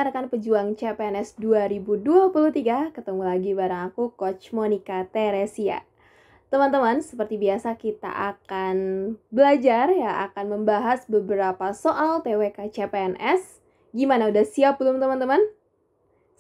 rekan-rekan pejuang CPNS 2023, ketemu lagi bareng aku Coach Monica Teresia. Teman-teman, seperti biasa kita akan belajar akan membahas beberapa soal TWK CPNS. Gimana, udah siap belum teman-teman?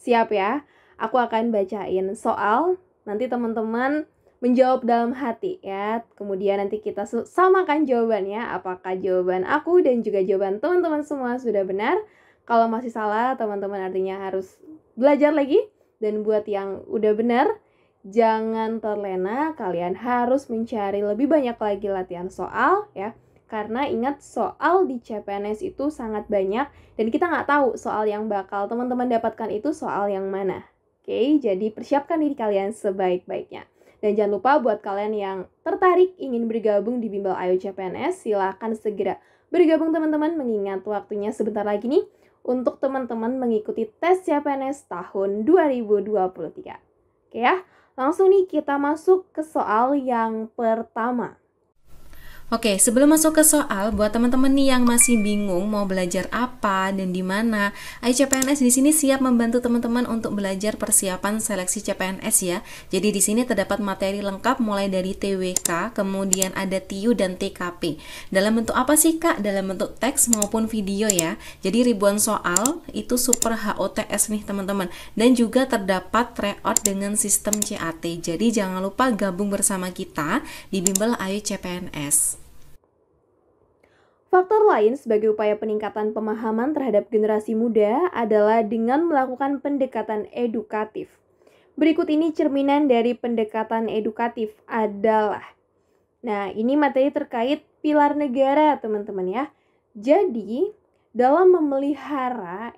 Siap ya? Aku akan bacain soal, nanti teman-teman menjawab dalam hati ya. Kemudian nanti kita samakan jawabannya, apakah jawaban aku dan juga jawaban teman-teman semua sudah benar. Kalau masih salah, teman-teman artinya harus belajar lagi. Dan buat yang udah benar, jangan terlena, kalian harus mencari lebih banyak lagi latihan soal ya. Karena ingat, soal di CPNS itu sangat banyak dan kita nggak tahu soal yang bakal teman-teman dapatkan itu soal yang mana. Oke, jadi persiapkan diri kalian sebaik-baiknya. Dan jangan lupa buat kalian yang tertarik ingin bergabung di Bimbel Ayo CPNS, silahkan segera bergabung teman-teman, mengingat waktunya sebentar lagi nih untuk teman-teman mengikuti tes CPNS tahun 2023. Oke ya, langsung nih kita masuk ke soal yang pertama. Oke, sebelum masuk ke soal, buat teman-teman nih yang masih bingung mau belajar apa dan di mana, CPNS di sini siap membantu teman-teman untuk belajar persiapan seleksi CPNS ya. Jadi di sini terdapat materi lengkap mulai dari TWK, kemudian ada TIU dan TKP. Dalam bentuk apa sih Kak? Dalam bentuk teks maupun video ya. Jadi ribuan soal itu super HOTS nih teman-teman. Dan juga terdapat tryout dengan sistem CAT. Jadi jangan lupa gabung bersama kita di Bimbel Ayo CPNS. Faktor lain sebagai upaya peningkatan pemahaman terhadap generasi muda adalah dengan melakukan pendekatan edukatif. Berikut ini cerminan dari pendekatan edukatif adalah, nah ini materi terkait pilar negara teman-teman ya. Jadi dalam memelihara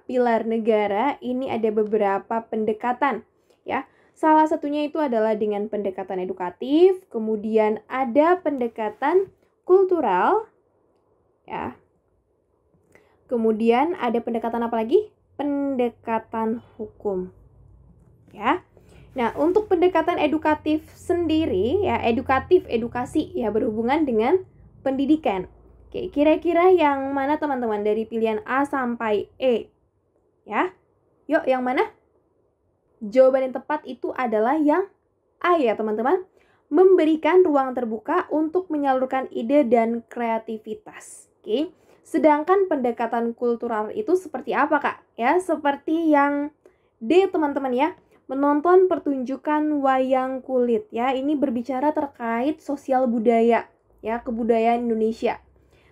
pilar negara ini ada beberapa pendekatan ya. Salah satunya itu adalah dengan pendekatan edukatif, kemudian ada pendekatan kultural ya. Kemudian ada pendekatan apa lagi? Pendekatan hukum ya. Nah, untuk pendekatan edukatif sendiri ya, edukasi ya, berhubungan dengan pendidikan. Oke, kira-kira yang mana teman-teman dari pilihan A sampai E? Ya. Yuk, yang mana? Jawaban yang tepat itu adalah yang A ya, teman-teman. Memberikan ruang terbuka untuk menyalurkan ide dan kreativitas. Oke. Sedangkan pendekatan kultural itu seperti apa, Kak? Ya, seperti yang D, teman-teman ya. Menonton pertunjukan wayang kulit ya. Ini berbicara terkait sosial budaya ya, kebudayaan Indonesia.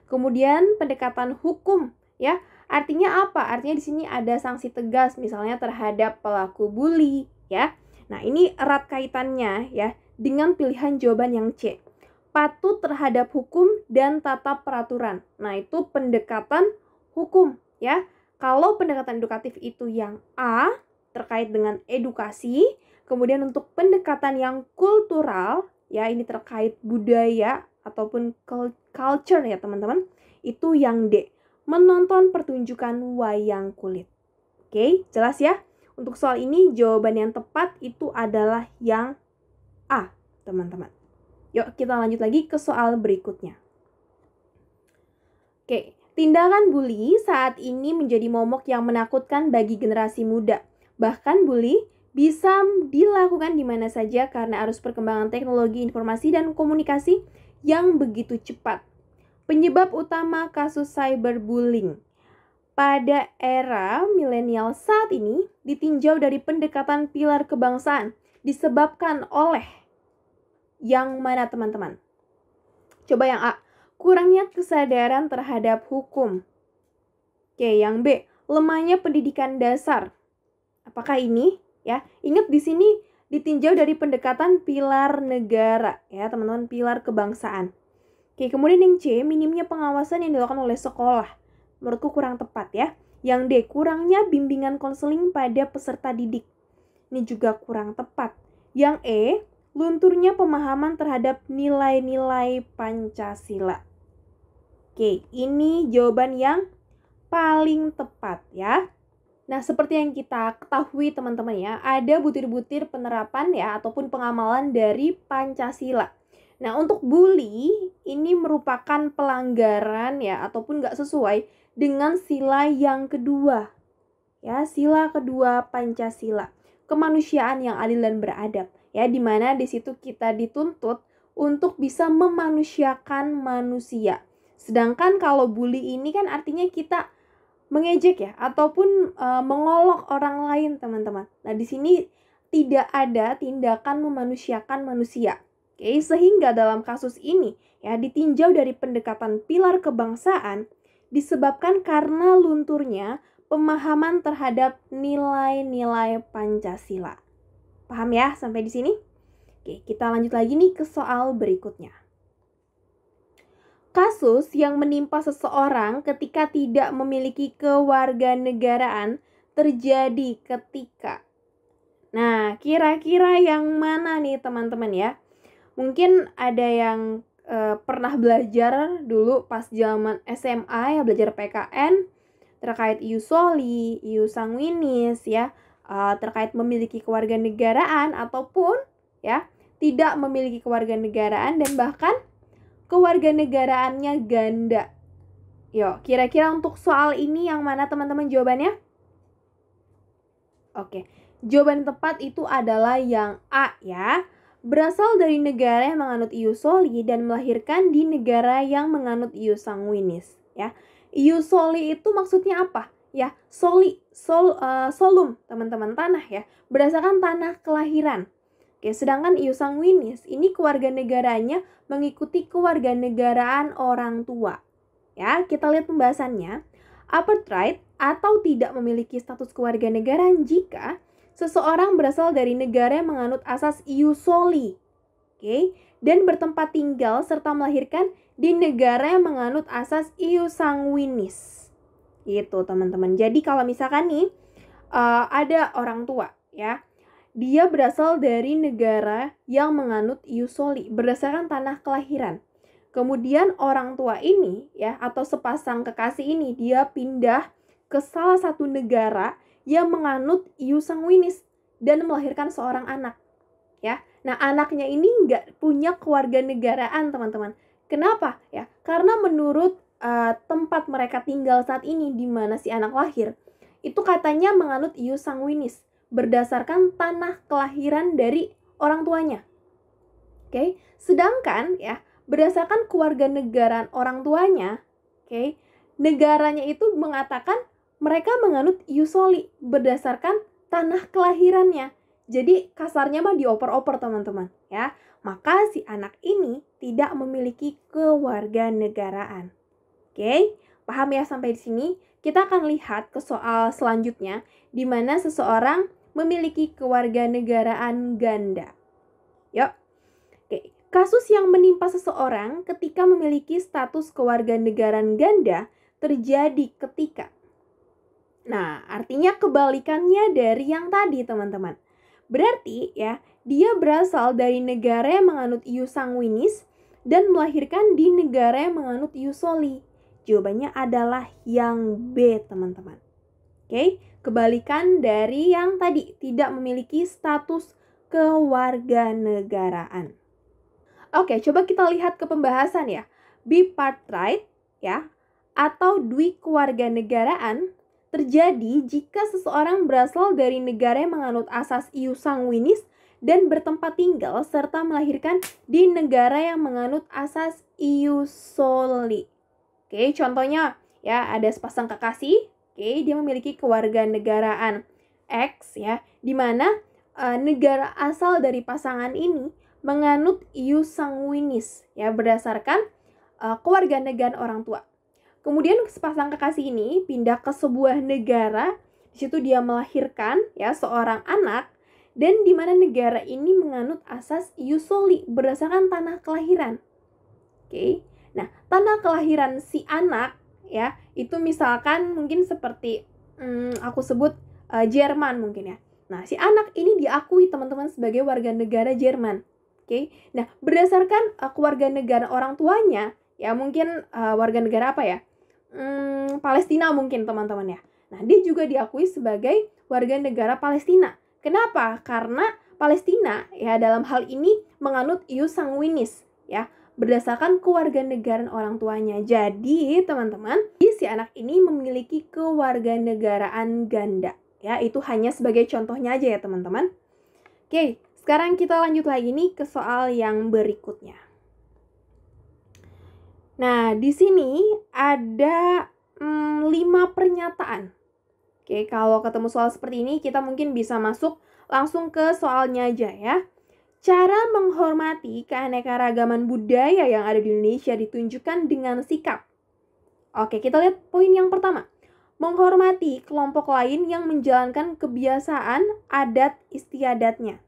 Kemudian pendekatan hukum ya. Artinya apa? Artinya di sini ada sanksi tegas misalnya terhadap pelaku bully ya. Nah, ini erat kaitannya ya dengan pilihan jawaban yang C. Patuh terhadap hukum dan tata peraturan. Nah, itu pendekatan hukum ya. Kalau pendekatan edukatif itu yang A, terkait dengan edukasi. Kemudian untuk pendekatan yang kultural, ya ini terkait budaya ataupun culture ya teman-teman. Itu yang D, menonton pertunjukan wayang kulit. Oke, jelas ya? Untuk soal ini jawaban yang tepat itu adalah yang A, teman-teman. Yuk kita lanjut lagi ke soal berikutnya. Oke, tindakan bully saat ini menjadi momok yang menakutkan bagi generasi muda. Bahkan bully bisa dilakukan di mana saja karena arus perkembangan teknologi informasi dan komunikasi yang begitu cepat. Penyebab utama kasus cyberbullying pada era milenial saat ini ditinjau dari pendekatan pilar kebangsaan disebabkan oleh yang mana teman-teman? Coba yang A, kurangnya kesadaran terhadap hukum. Oke, yang B, lemahnya pendidikan dasar. Apakah ini? Ya, ingat di sini ditinjau dari pendekatan pilar negara ya, teman-teman, pilar kebangsaan. Oke, kemudian yang C, minimnya pengawasan yang dilakukan oleh sekolah. Menurutku kurang tepat ya. Yang D, kurangnya bimbingan konseling pada peserta didik. Ini juga kurang tepat. Yang E, lunturnya pemahaman terhadap nilai-nilai Pancasila. Oke, ini jawaban yang paling tepat ya. Nah, seperti yang kita ketahui teman-teman ya, ada butir-butir penerapan ya ataupun pengamalan dari Pancasila. Nah, untuk bully ini merupakan pelanggaran ya ataupun nggak sesuai dengan sila yang kedua. Ya, sila kedua Pancasila, kemanusiaan yang adil dan beradab. Ya, di mana di situ kita dituntut untuk bisa memanusiakan manusia. Sedangkan kalau bully ini kan artinya kita mengejek ya, ataupun mengolok orang lain, teman-teman. Nah, di sini tidak ada tindakan memanusiakan manusia. Oke, sehingga dalam kasus ini ya ditinjau dari pendekatan pilar kebangsaan disebabkan karena lunturnya pemahaman terhadap nilai-nilai Pancasila. Paham ya sampai di sini? Oke, kita lanjut lagi nih ke soal berikutnya. Kasus yang menimpa seseorang ketika tidak memiliki kewarganegaraan terjadi ketika. Nah, kira-kira yang mana nih teman-teman ya? Mungkin ada yang pernah belajar dulu pas zaman SMA ya, belajar PKN terkait ius soli, ius sanguinis ya, terkait memiliki kewarganegaraan ataupun ya tidak memiliki kewarganegaraan dan bahkan kewarganegaraannya ganda. Yuk, kira-kira untuk soal ini yang mana teman-teman jawabannya? Oke, jawaban tepat itu adalah yang A ya. Berasal dari negara yang menganut ius soli dan melahirkan di negara yang menganut ius sanguinis ya. Ius soli itu maksudnya apa? Ya, solum, teman-teman, tanah ya. Berdasarkan tanah kelahiran. Oke, sedangkan ius sanguinis ini kewarganegaranya mengikuti kewarganegaraan orang tua. Ya, kita lihat pembahasannya. Apartheid atau tidak memiliki status kewarganegaraan jika seseorang berasal dari negara yang menganut asas ius soli. Oke, dan bertempat tinggal serta melahirkan di negara yang menganut asas ius sanguinis. Gitu, teman-teman. Jadi kalau misalkan nih ada orang tua ya, dia berasal dari negara yang menganut ius soli berdasarkan tanah kelahiran. Kemudian orang tua ini ya atau sepasang kekasih ini dia pindah ke salah satu negara yang menganut ius sanguinis dan melahirkan seorang anak. Ya. Nah, anaknya ini nggak punya kewarganegaraan, teman-teman. Kenapa? Ya, karena menurut tempat mereka tinggal saat ini di mana si anak lahir, itu katanya menganut ius sanguinis berdasarkan tanah kelahiran dari orang tuanya. Oke, sedangkan ya berdasarkan kewarganegaraan orang tuanya, oke, negaranya itu mengatakan mereka menganut ius soli berdasarkan tanah kelahirannya. Jadi kasarnya mah dioper-oper, teman-teman ya. Maka si anak ini tidak memiliki kewarganegaraan. Oke, paham ya sampai di sini? Kita akan lihat ke soal selanjutnya di mana seseorang memiliki kewarganegaraan ganda. Yuk. Oke, kasus yang menimpa seseorang ketika memiliki status kewarganegaraan ganda terjadi ketika. Nah, artinya kebalikannya dari yang tadi, teman-teman. Berarti ya, dia berasal dari negara yang menganut ius sanguinis dan melahirkan di negara yang menganut ius soli. Jawabannya adalah yang B, teman-teman. Oke, kebalikan dari yang tadi, tidak memiliki status kewarganegaraan. Oke, coba kita lihat ke pembahasan ya. Bipartite ya atau dwikewarganegaraan terjadi jika seseorang berasal dari negara yang menganut asas ius sanguinis dan bertempat tinggal serta melahirkan di negara yang menganut asas ius soli. Oke, contohnya ya ada sepasang kekasih, oke, dia memiliki kewarganegaraan X ya, di mana negara asal dari pasangan ini menganut ius sanguinis ya berdasarkan kewarganegaraan orang tua. Kemudian sepasang kekasih ini pindah ke sebuah negara, di situ dia melahirkan ya seorang anak dan di mana negara ini menganut asas ius soli berdasarkan tanah kelahiran. Oke. Nah, tanah kelahiran si anak ya, itu misalkan mungkin seperti aku sebut Jerman mungkin ya. Nah, si anak ini diakui teman-teman sebagai warga negara Jerman. Oke. Nah, berdasarkan kewarganegaraan orang tuanya ya mungkin warga negara apa ya? Palestina mungkin teman-teman ya. Nah, dia juga diakui sebagai warga negara Palestina. Kenapa? Karena Palestina ya dalam hal ini menganut ius sanguinis ya, berdasarkan kewarganegaraan orang tuanya. Jadi, teman-teman, si anak ini memiliki kewarganegaraan ganda. Ya, itu hanya sebagai contohnya aja ya, teman-teman. Oke, sekarang kita lanjut lagi nih ke soal yang berikutnya. Nah, di sini ada 5 pernyataan. Oke, kalau ketemu soal seperti ini, kita mungkin bisa masuk langsung ke soalnya aja ya. Cara menghormati keanekaragaman budaya yang ada di Indonesia ditunjukkan dengan sikap. Oke, kita lihat poin yang pertama. Menghormati kelompok lain yang menjalankan kebiasaan adat istiadatnya.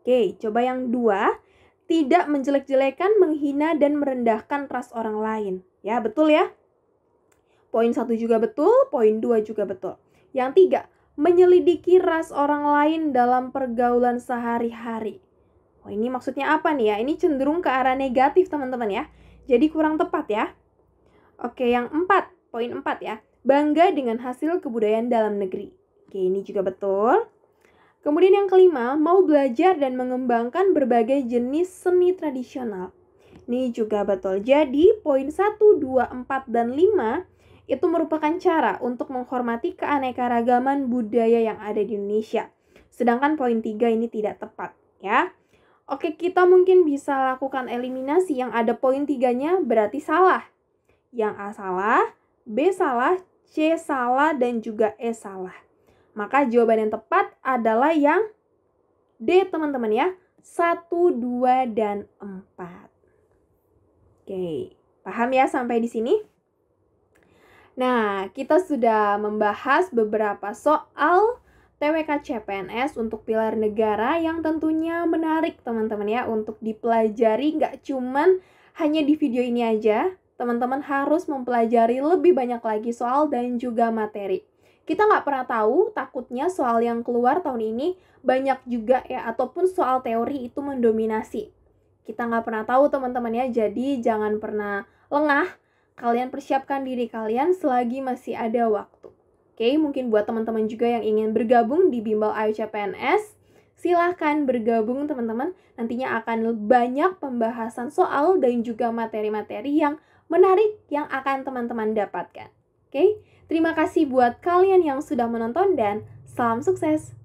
Oke, coba yang 2. Tidak menjelek-jelekan, menghina, dan merendahkan ras orang lain. Ya, betul ya? Poin 1 juga betul, poin 2 juga betul. Yang 3. Menyelidiki ras orang lain dalam pergaulan sehari-hari. Oh, ini maksudnya apa nih ya? Ini cenderung ke arah negatif, teman-teman ya. Jadi kurang tepat ya. Oke, yang 4, poin 4 ya. Bangga dengan hasil kebudayaan dalam negeri. Oke, ini juga betul. Kemudian yang kelima, mau belajar dan mengembangkan berbagai jenis seni tradisional. Ini juga betul. Jadi, poin 1, 2, 4, dan 5 itu merupakan cara untuk menghormati keanekaragaman budaya yang ada di Indonesia. Sedangkan poin 3 ini tidak tepat, ya. Oke, kita mungkin bisa lakukan eliminasi. Yang ada poin 3-nya berarti salah. Yang A salah, B salah, C salah, dan juga E salah. Maka jawaban yang tepat adalah yang D, teman-teman ya. 1, 2, dan 4. Oke, paham ya sampai di sini? Nah, kita sudah membahas beberapa soal TWK CPNS untuk pilar negara yang tentunya menarik teman-teman ya untuk dipelajari. Nggak cuman hanya di video ini aja, teman-teman harus mempelajari lebih banyak lagi soal dan juga materi. Kita nggak pernah tahu, takutnya soal yang keluar tahun ini banyak juga ya, ataupun soal teori itu mendominasi. Kita nggak pernah tahu teman-teman ya, jadi jangan pernah lengah. Kalian persiapkan diri kalian selagi masih ada waktu. Oke, mungkin buat teman-teman juga yang ingin bergabung di Bimbel Ayu CPNS, silahkan bergabung teman-teman. Nantinya akan banyak pembahasan soal dan juga materi-materi yang menarik yang akan teman-teman dapatkan. Oke, terima kasih buat kalian yang sudah menonton dan salam sukses!